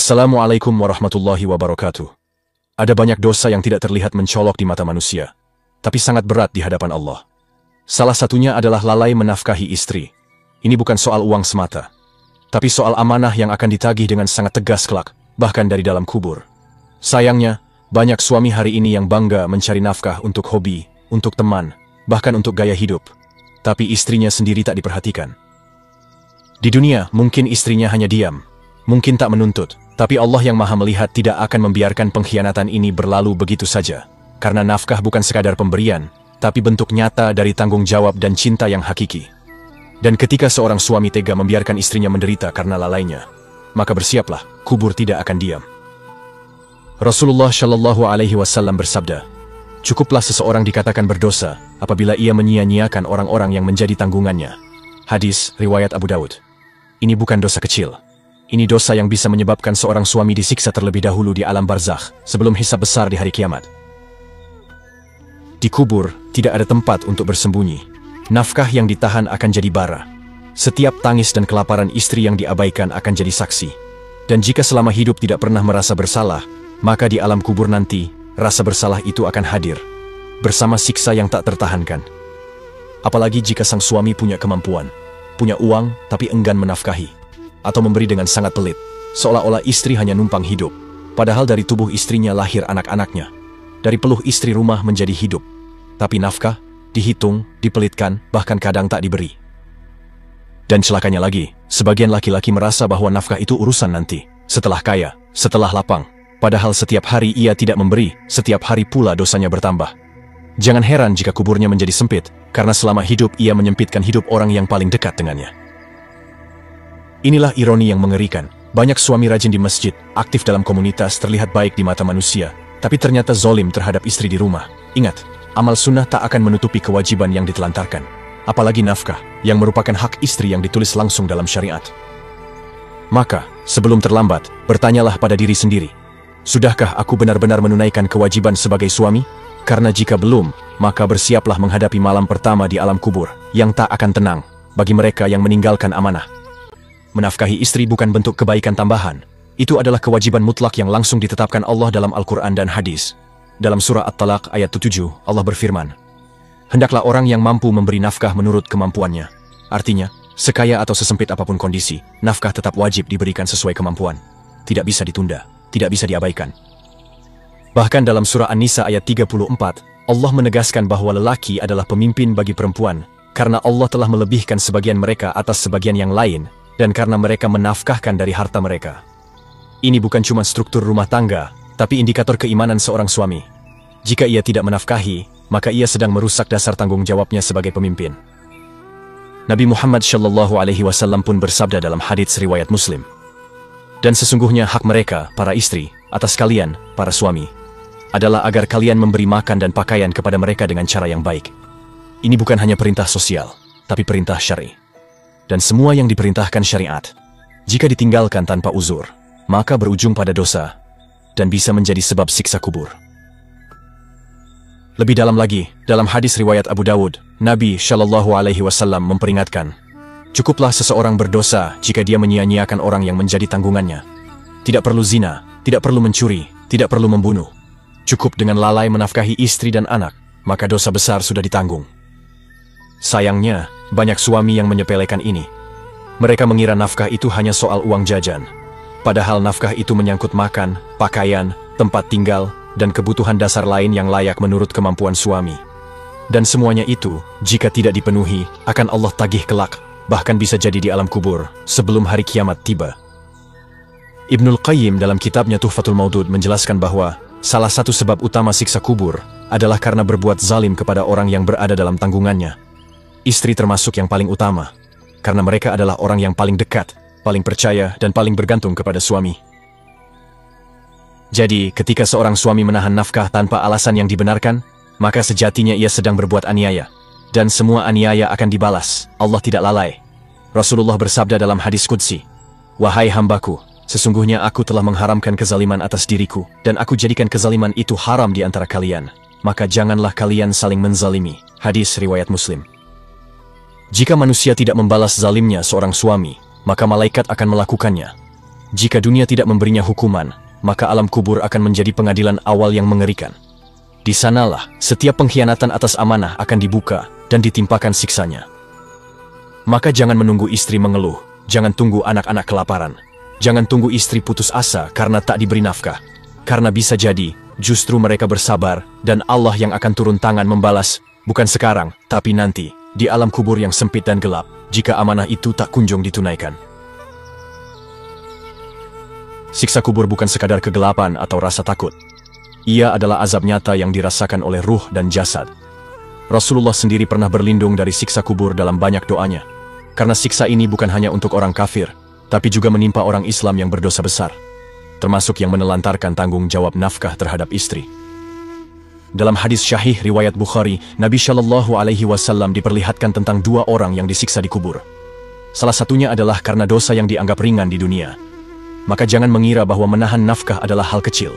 Assalamualaikum warahmatullahi wabarakatuh. Ada banyak dosa yang tidak terlihat mencolok di mata manusia, tapi sangat berat di hadapan Allah. Salah satunya adalah lalai menafkahi istri. Ini bukan soal uang semata, tapi soal amanah yang akan ditagih dengan sangat tegas kelak, bahkan dari dalam kubur. Sayangnya, banyak suami hari ini yang bangga mencari nafkah untuk hobi, untuk teman, bahkan untuk gaya hidup. Tapi istrinya sendiri tak diperhatikan. Di dunia, mungkin istrinya hanya diam, mungkin tak menuntut, tapi Allah yang Maha Melihat tidak akan membiarkan pengkhianatan ini berlalu begitu saja. Karena nafkah bukan sekadar pemberian, tapi bentuk nyata dari tanggung jawab dan cinta yang hakiki. Dan ketika seorang suami tega membiarkan istrinya menderita karena lalainya, maka bersiaplah, kubur tidak akan diam. Rasulullah Shallallahu Alaihi Wasallam bersabda, "Cukuplah seseorang dikatakan berdosa apabila ia menyia-nyiakan orang-orang yang menjadi tanggungannya." Hadis riwayat Abu Daud. Ini bukan dosa kecil. Ini dosa yang bisa menyebabkan seorang suami disiksa terlebih dahulu di alam barzakh sebelum hisab besar di hari kiamat. Di kubur, tidak ada tempat untuk bersembunyi. Nafkah yang ditahan akan jadi bara. Setiap tangis dan kelaparan istri yang diabaikan akan jadi saksi. Dan jika selama hidup tidak pernah merasa bersalah, maka di alam kubur nanti, rasa bersalah itu akan hadir, bersama siksa yang tak tertahankan. Apalagi jika sang suami punya kemampuan, punya uang tapi enggan menafkahi, atau memberi dengan sangat pelit, seolah-olah istri hanya numpang hidup, padahal dari tubuh istrinya lahir anak-anaknya. Dari peluh istri rumah menjadi hidup, tapi nafkah dihitung, dipelitkan, bahkan kadang tak diberi. Dan celakanya lagi, sebagian laki-laki merasa bahwa nafkah itu urusan nanti, setelah kaya, setelah lapang. Padahal setiap hari ia tidak memberi, setiap hari pula dosanya bertambah. Jangan heran jika kuburnya menjadi sempit, karena selama hidup ia menyempitkan hidup orang yang paling dekat dengannya. Inilah ironi yang mengerikan. Banyak suami rajin di masjid, aktif dalam komunitas, terlihat baik di mata manusia, tapi ternyata zolim terhadap istri di rumah. Ingat, amal sunnah tak akan menutupi kewajiban yang ditelantarkan. Apalagi nafkah, yang merupakan hak istri yang ditulis langsung dalam syariat. Maka, sebelum terlambat, bertanyalah pada diri sendiri. Sudahkah aku benar-benar menunaikan kewajiban sebagai suami? Karena jika belum, maka bersiaplah menghadapi malam pertama di alam kubur, yang tak akan tenang, bagi mereka yang meninggalkan amanah. Menafkahi istri bukan bentuk kebaikan tambahan. Itu adalah kewajiban mutlak yang langsung ditetapkan Allah dalam Al-Quran dan hadis. Dalam surah At-Talaq ayat 7, Allah berfirman, "Hendaklah orang yang mampu memberi nafkah menurut kemampuannya." Artinya, sekaya atau sesempit apapun kondisi, nafkah tetap wajib diberikan sesuai kemampuan. Tidak bisa ditunda, tidak bisa diabaikan. Bahkan dalam surah An-Nisa ayat 34, Allah menegaskan bahwa lelaki adalah pemimpin bagi perempuan, karena Allah telah melebihkan sebagian mereka atas sebagian yang lain, dan karena mereka menafkahkan dari harta mereka. Ini bukan cuma struktur rumah tangga, tapi indikator keimanan seorang suami. Jika ia tidak menafkahi, maka ia sedang merusak dasar tanggung jawabnya sebagai pemimpin. Nabi Muhammad Shallallahu Alaihi Wasallam pun bersabda dalam hadits riwayat Muslim, "Dan sesungguhnya hak mereka, para istri, atas kalian, para suami, adalah agar kalian memberi makan dan pakaian kepada mereka dengan cara yang baik." Ini bukan hanya perintah sosial, tapi perintah syar'i. Dan semua yang diperintahkan syariat, jika ditinggalkan tanpa uzur, maka berujung pada dosa, dan bisa menjadi sebab siksa kubur. Lebih dalam lagi, dalam hadis riwayat Abu Dawud, Nabi Shallallahu Alaihi Wasallam memperingatkan, cukuplah seseorang berdosa jika dia menyia-nyiakan orang yang menjadi tanggungannya. Tidak perlu zina, tidak perlu mencuri, tidak perlu membunuh. Cukup dengan lalai menafkahi istri dan anak, maka dosa besar sudah ditanggung. Sayangnya, banyak suami yang menyepelekan ini. Mereka mengira nafkah itu hanya soal uang jajan. Padahal nafkah itu menyangkut makan, pakaian, tempat tinggal, dan kebutuhan dasar lain yang layak menurut kemampuan suami. Dan semuanya itu, jika tidak dipenuhi, akan Allah tagih kelak, bahkan bisa jadi di alam kubur, sebelum hari kiamat tiba. Ibnul Qayyim dalam kitabnya Tuhfatul Maudud menjelaskan bahwa salah satu sebab utama siksa kubur adalah karena berbuat zalim kepada orang yang berada dalam tanggungannya. Istri termasuk yang paling utama, karena mereka adalah orang yang paling dekat, paling percaya, dan paling bergantung kepada suami. Jadi, ketika seorang suami menahan nafkah tanpa alasan yang dibenarkan, maka sejatinya ia sedang berbuat aniaya. Dan semua aniaya akan dibalas, Allah tidak lalai. Rasulullah bersabda dalam hadis qudsi, "Wahai hambaku, sesungguhnya aku telah mengharamkan kezaliman atas diriku, dan aku jadikan kezaliman itu haram di antara kalian. Maka janganlah kalian saling menzalimi." Hadis riwayat Muslim. Jika manusia tidak membalas zalimnya seorang suami, maka malaikat akan melakukannya. Jika dunia tidak memberinya hukuman, maka alam kubur akan menjadi pengadilan awal yang mengerikan. Di sanalah setiap pengkhianatan atas amanah akan dibuka dan ditimpakan siksanya. Maka jangan menunggu istri mengeluh, jangan tunggu anak-anak kelaparan, jangan tunggu istri putus asa karena tak diberi nafkah. Karena bisa jadi, justru mereka bersabar dan Allah yang akan turun tangan membalas, bukan sekarang, tapi nanti, di alam kubur yang sempit dan gelap, jika amanah itu tak kunjung ditunaikan. Siksa kubur bukan sekadar kegelapan atau rasa takut. Ia adalah azab nyata yang dirasakan oleh ruh dan jasad. Rasulullah sendiri pernah berlindung dari siksa kubur dalam banyak doanya. Karena siksa ini bukan hanya untuk orang kafir, tapi juga menimpa orang Islam yang berdosa besar, termasuk yang menelantarkan tanggung jawab nafkah terhadap istri. Dalam hadis syahih riwayat Bukhari, Nabi Shallallahu Alaihi Wasallam diperlihatkan tentang dua orang yang disiksa di kubur. Salah satunya adalah karena dosa yang dianggap ringan di dunia. Maka jangan mengira bahwa menahan nafkah adalah hal kecil.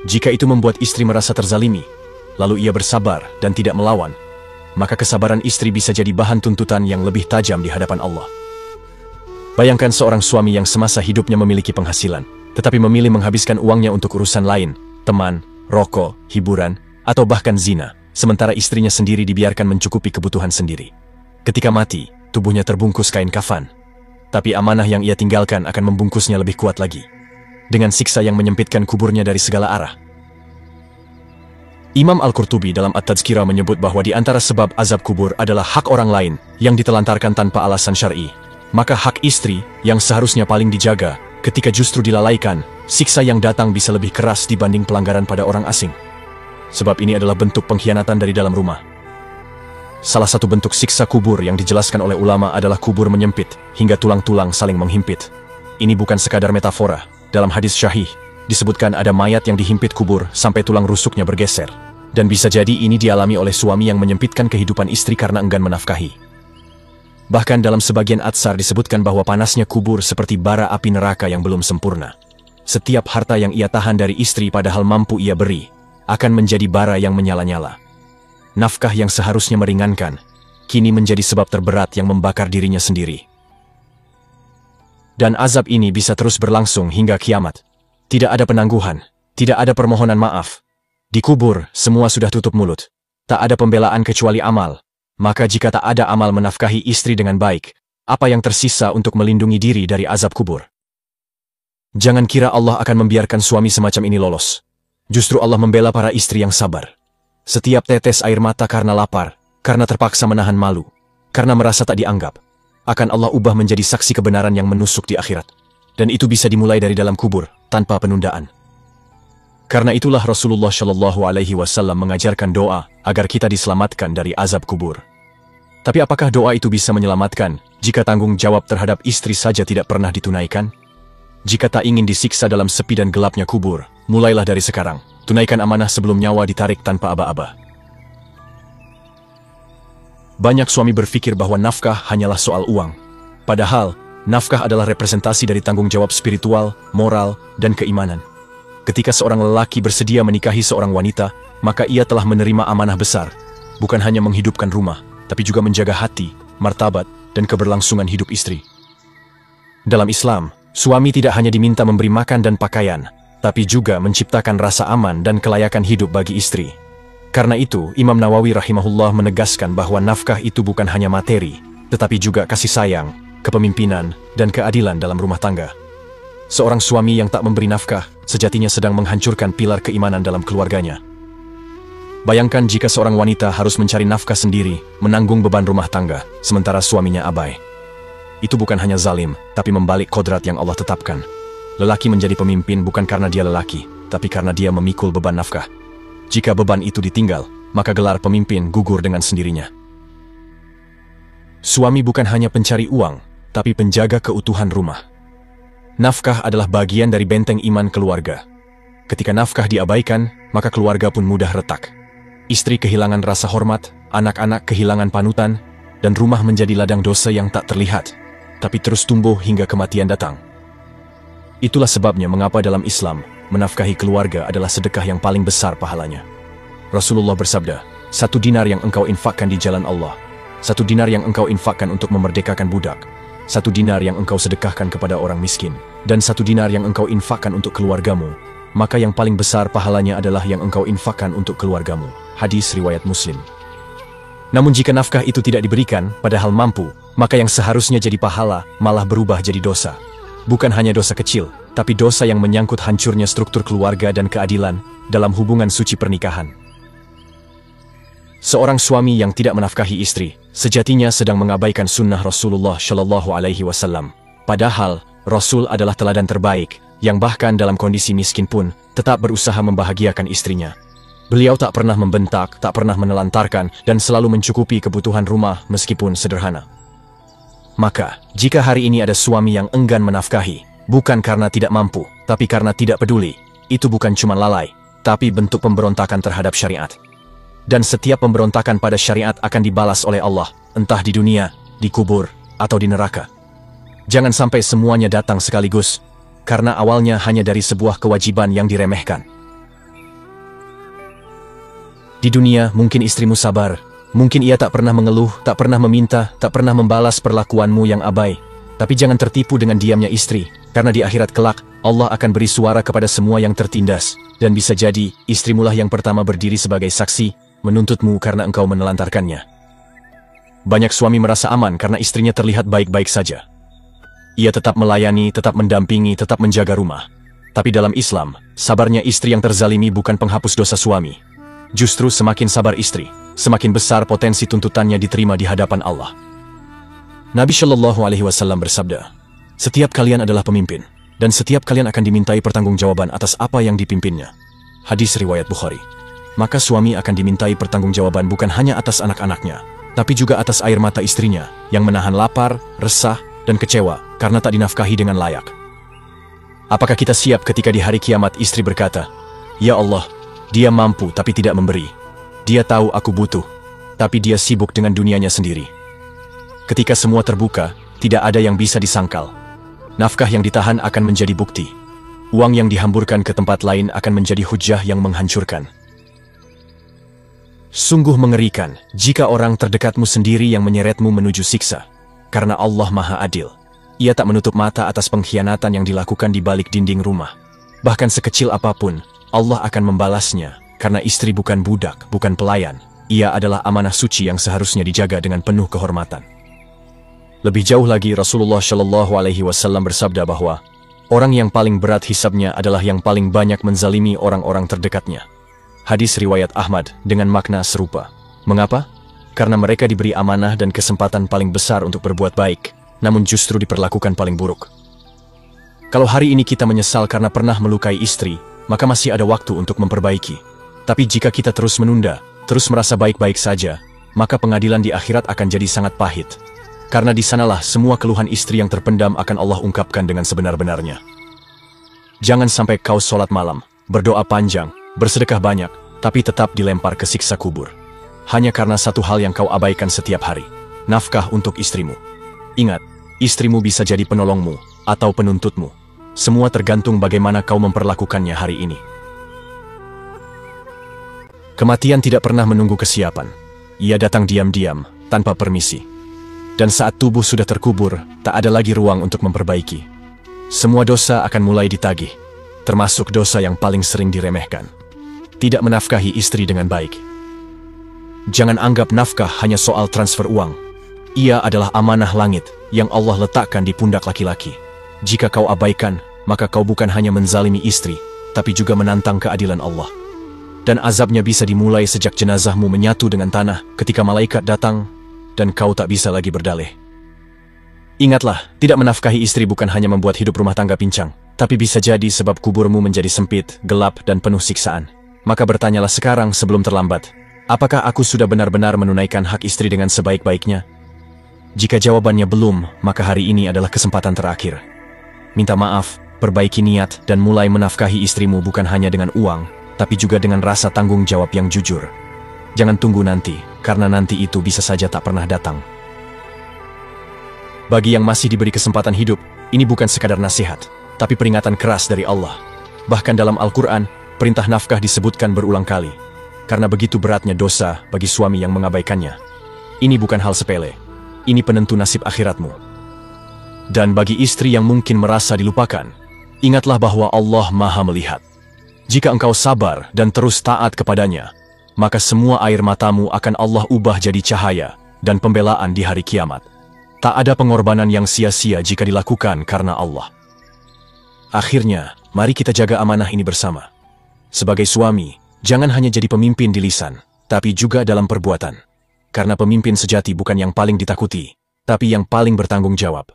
Jika itu membuat istri merasa terzalimi, lalu ia bersabar dan tidak melawan, maka kesabaran istri bisa jadi bahan tuntutan yang lebih tajam di hadapan Allah. Bayangkan seorang suami yang semasa hidupnya memiliki penghasilan, tetapi memilih menghabiskan uangnya untuk urusan lain, teman, rokok, hiburan, atau bahkan zina, sementara istrinya sendiri dibiarkan mencukupi kebutuhan sendiri. Ketika mati, tubuhnya terbungkus kain kafan. Tapi amanah yang ia tinggalkan akan membungkusnya lebih kuat lagi, dengan siksa yang menyempitkan kuburnya dari segala arah. Imam Al-Qurtubi dalam At-Tazkirah menyebut bahwa di antara sebab azab kubur adalah hak orang lain yang ditelantarkan tanpa alasan syar'i. Maka hak istri, yang seharusnya paling dijaga, ketika justru dilalaikan, siksa yang datang bisa lebih keras dibanding pelanggaran pada orang asing. Sebab ini adalah bentuk pengkhianatan dari dalam rumah. Salah satu bentuk siksa kubur yang dijelaskan oleh ulama adalah kubur menyempit, hingga tulang-tulang saling menghimpit. Ini bukan sekadar metafora. Dalam hadis syahih, disebutkan ada mayat yang dihimpit kubur sampai tulang rusuknya bergeser. Dan bisa jadi ini dialami oleh suami yang menyempitkan kehidupan istri karena enggan menafkahi. Bahkan dalam sebagian atsar disebutkan bahwa panasnya kubur seperti bara api neraka yang belum sempurna. Setiap harta yang ia tahan dari istri padahal mampu ia beri, akan menjadi bara yang menyala-nyala. Nafkah yang seharusnya meringankan, kini menjadi sebab terberat yang membakar dirinya sendiri. Dan azab ini bisa terus berlangsung hingga kiamat. Tidak ada penangguhan, tidak ada permohonan maaf. Di kubur, semua sudah tutup mulut. Tak ada pembelaan kecuali amal. Maka jika tak ada amal menafkahi istri dengan baik, apa yang tersisa untuk melindungi diri dari azab kubur? Jangan kira Allah akan membiarkan suami semacam ini lolos. Justru Allah membela para istri yang sabar. Setiap tetes air mata karena lapar, karena terpaksa menahan malu, karena merasa tak dianggap, akan Allah ubah menjadi saksi kebenaran yang menusuk di akhirat. Dan itu bisa dimulai dari dalam kubur, tanpa penundaan. Karena itulah Rasulullah Shallallahu Alaihi Wasallam mengajarkan doa agar kita diselamatkan dari azab kubur. Tapi apakah doa itu bisa menyelamatkan jika tanggung jawab terhadap istri saja tidak pernah ditunaikan? Jika tak ingin disiksa dalam sepi dan gelapnya kubur, mulailah dari sekarang. Tunaikan amanah sebelum nyawa ditarik tanpa aba-aba. Banyak suami berpikir bahwa nafkah hanyalah soal uang. Padahal, nafkah adalah representasi dari tanggung jawab spiritual, moral, dan keimanan. Ketika seorang lelaki bersedia menikahi seorang wanita, maka ia telah menerima amanah besar. Bukan hanya menghidupkan rumah, tapi juga menjaga hati, martabat, dan keberlangsungan hidup istri. Dalam Islam, suami tidak hanya diminta memberi makan dan pakaian, tapi juga menciptakan rasa aman dan kelayakan hidup bagi istri. Karena itu, Imam Nawawi rahimahullah menegaskan bahwa nafkah itu bukan hanya materi, tetapi juga kasih sayang, kepemimpinan, dan keadilan dalam rumah tangga. Seorang suami yang tak memberi nafkah, sejatinya sedang menghancurkan pilar keimanan dalam keluarganya. Bayangkan jika seorang wanita harus mencari nafkah sendiri, menanggung beban rumah tangga, sementara suaminya abai. Itu bukan hanya zalim, tapi membalik kodrat yang Allah tetapkan. Lelaki menjadi pemimpin bukan karena dia lelaki, tapi karena dia memikul beban nafkah. Jika beban itu ditinggal, maka gelar pemimpin gugur dengan sendirinya. Suami bukan hanya pencari uang, tapi penjaga keutuhan rumah. Nafkah adalah bagian dari benteng iman keluarga. Ketika nafkah diabaikan, maka keluarga pun mudah retak. Istri kehilangan rasa hormat, anak-anak kehilangan panutan, dan rumah menjadi ladang dosa yang tak terlihat, tapi terus tumbuh hingga kematian datang. Itulah sebabnya mengapa dalam Islam, menafkahi keluarga adalah sedekah yang paling besar pahalanya. Rasulullah bersabda, 1 dinar yang engkau infakkan di jalan Allah, 1 dinar yang engkau infakkan untuk memerdekakan budak, 1 dinar yang engkau sedekahkan kepada orang miskin, dan 1 dinar yang engkau infakkan untuk keluargamu, maka yang paling besar pahalanya adalah yang engkau infakkan untuk keluargamu. Hadis riwayat Muslim. Namun jika nafkah itu tidak diberikan, padahal mampu, maka yang seharusnya jadi pahala, malah berubah jadi dosa. Bukan hanya dosa kecil, tapi dosa yang menyangkut hancurnya struktur keluarga dan keadilan dalam hubungan suci pernikahan. Seorang suami yang tidak menafkahi istri, sejatinya sedang mengabaikan sunnah Rasulullah Shallallahu Alaihi Wasallam. Padahal, Rasul adalah teladan terbaik, yang bahkan dalam kondisi miskin pun, tetap berusaha membahagiakan istrinya. Beliau tak pernah membentak, tak pernah menelantarkan, dan selalu mencukupi kebutuhan rumah meskipun sederhana. Maka, jika hari ini ada suami yang enggan menafkahi, bukan karena tidak mampu, tapi karena tidak peduli, itu bukan cuma lalai, tapi bentuk pemberontakan terhadap syariat. Dan setiap pemberontakan pada syariat akan dibalas oleh Allah, entah di dunia, di kubur, atau di neraka. Jangan sampai semuanya datang sekaligus, karena awalnya hanya dari sebuah kewajiban yang diremehkan. Di dunia, mungkin istrimu sabar, mungkin ia tak pernah mengeluh, tak pernah meminta, tak pernah membalas perlakuanmu yang abai. Tapi jangan tertipu dengan diamnya istri, karena di akhirat kelak, Allah akan beri suara kepada semua yang tertindas, dan bisa jadi, istrimulah yang pertama berdiri sebagai saksi, menuntutmu karena engkau menelantarkannya. Banyak suami merasa aman karena istrinya terlihat baik-baik saja. Ia tetap melayani, tetap mendampingi, tetap menjaga rumah. Tapi dalam Islam, sabarnya istri yang terzalimi bukan penghapus dosa suami. Justru semakin sabar istri, semakin besar potensi tuntutannya diterima di hadapan Allah. Nabi Shallallahu Alaihi Wasallam bersabda, "Setiap kalian adalah pemimpin, dan setiap kalian akan dimintai pertanggungjawaban atas apa yang dipimpinnya." Hadis riwayat Bukhari. Maka suami akan dimintai pertanggungjawaban bukan hanya atas anak-anaknya, tapi juga atas air mata istrinya, yang menahan lapar, resah, dan kecewa, karena tak dinafkahi dengan layak. Apakah kita siap ketika di hari kiamat istri berkata, "Ya Allah, dia mampu tapi tidak memberi. Dia tahu aku butuh, tapi dia sibuk dengan dunianya sendiri." Ketika semua terbuka, tidak ada yang bisa disangkal. Nafkah yang ditahan akan menjadi bukti. Uang yang dihamburkan ke tempat lain akan menjadi hujah yang menghancurkan. Sungguh mengerikan jika orang terdekatmu sendiri yang menyeretmu menuju siksa. Karena Allah Maha Adil. Ia tak menutup mata atas pengkhianatan yang dilakukan di balik dinding rumah. Bahkan sekecil apapun, Allah akan membalasnya. Karena istri bukan budak, bukan pelayan. Ia adalah amanah suci yang seharusnya dijaga dengan penuh kehormatan. Lebih jauh lagi Rasulullah Shallallahu Alaihi Wasallam bersabda bahwa orang yang paling berat hisabnya adalah yang paling banyak menzalimi orang-orang terdekatnya. Hadis riwayat Ahmad dengan makna serupa. Mengapa? Karena mereka diberi amanah dan kesempatan paling besar untuk berbuat baik, namun justru diperlakukan paling buruk. Kalau hari ini kita menyesal karena pernah melukai istri, maka masih ada waktu untuk memperbaiki. Tapi jika kita terus menunda, terus merasa baik-baik saja, maka pengadilan di akhirat akan jadi sangat pahit. Karena di sanalah semua keluhan istri yang terpendam akan Allah ungkapkan dengan sebenar-benarnya. Jangan sampai kau sholat malam, berdoa panjang, bersedekah banyak, tapi tetap dilempar ke siksa kubur. Hanya karena satu hal yang kau abaikan setiap hari, nafkah untuk istrimu. Ingat, istrimu bisa jadi penolongmu, atau penuntutmu. Semua tergantung bagaimana kau memperlakukannya hari ini. Kematian tidak pernah menunggu kesiapan. Ia datang diam-diam, tanpa permisi. Dan saat tubuh sudah terkubur, tak ada lagi ruang untuk memperbaiki. Semua dosa akan mulai ditagih, termasuk dosa yang paling sering diremehkan. Tidak menafkahi istri dengan baik. Jangan anggap nafkah hanya soal transfer uang. Ia adalah amanah langit yang Allah letakkan di pundak laki-laki. Jika kau abaikan, maka kau bukan hanya menzalimi istri, tapi juga menantang keadilan Allah. Dan azabnya bisa dimulai sejak jenazahmu menyatu dengan tanah ketika malaikat datang dan kau tak bisa lagi berdalih. Ingatlah, tidak menafkahi istri bukan hanya membuat hidup rumah tangga pincang, tapi bisa jadi sebab kuburmu menjadi sempit, gelap, dan penuh siksaan. Maka bertanyalah sekarang sebelum terlambat, apakah aku sudah benar-benar menunaikan hak istri dengan sebaik-baiknya? Jika jawabannya belum, maka hari ini adalah kesempatan terakhir. Minta maaf, perbaiki niat, dan mulai menafkahi istrimu bukan hanya dengan uang, tapi juga dengan rasa tanggung jawab yang jujur. Jangan tunggu nanti, karena nanti itu bisa saja tak pernah datang. Bagi yang masih diberi kesempatan hidup, ini bukan sekadar nasihat, tapi peringatan keras dari Allah. Bahkan dalam Al-Quran, perintah nafkah disebutkan berulang kali, karena begitu beratnya dosa bagi suami yang mengabaikannya. Ini bukan hal sepele, ini penentu nasib akhiratmu. Dan bagi istri yang mungkin merasa dilupakan, ingatlah bahwa Allah Maha melihat. Jika engkau sabar dan terus taat kepadanya, maka semua air matamu akan Allah ubah jadi cahaya dan pembelaan di hari kiamat. Tak ada pengorbanan yang sia-sia jika dilakukan karena Allah. Akhirnya, mari kita jaga amanah ini bersama. Sebagai suami, jangan hanya jadi pemimpin di lisan, tapi juga dalam perbuatan. Karena pemimpin sejati bukan yang paling ditakuti, tapi yang paling bertanggung jawab.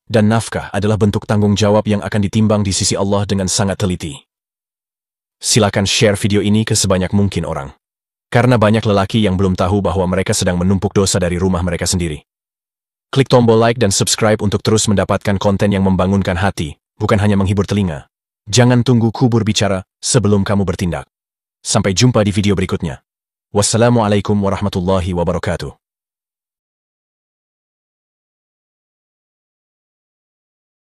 Dan nafkah adalah bentuk tanggung jawab yang akan ditimbang di sisi Allah dengan sangat teliti. Silakan share video ini ke sebanyak mungkin orang. Karena banyak lelaki yang belum tahu bahwa mereka sedang menumpuk dosa dari rumah mereka sendiri. Klik tombol like dan subscribe untuk terus mendapatkan konten yang membangunkan hati, bukan hanya menghibur telinga. Jangan tunggu kubur bicara sebelum kamu bertindak. Sampai jumpa di video berikutnya. Wassalamualaikum warahmatullahi wabarakatuh.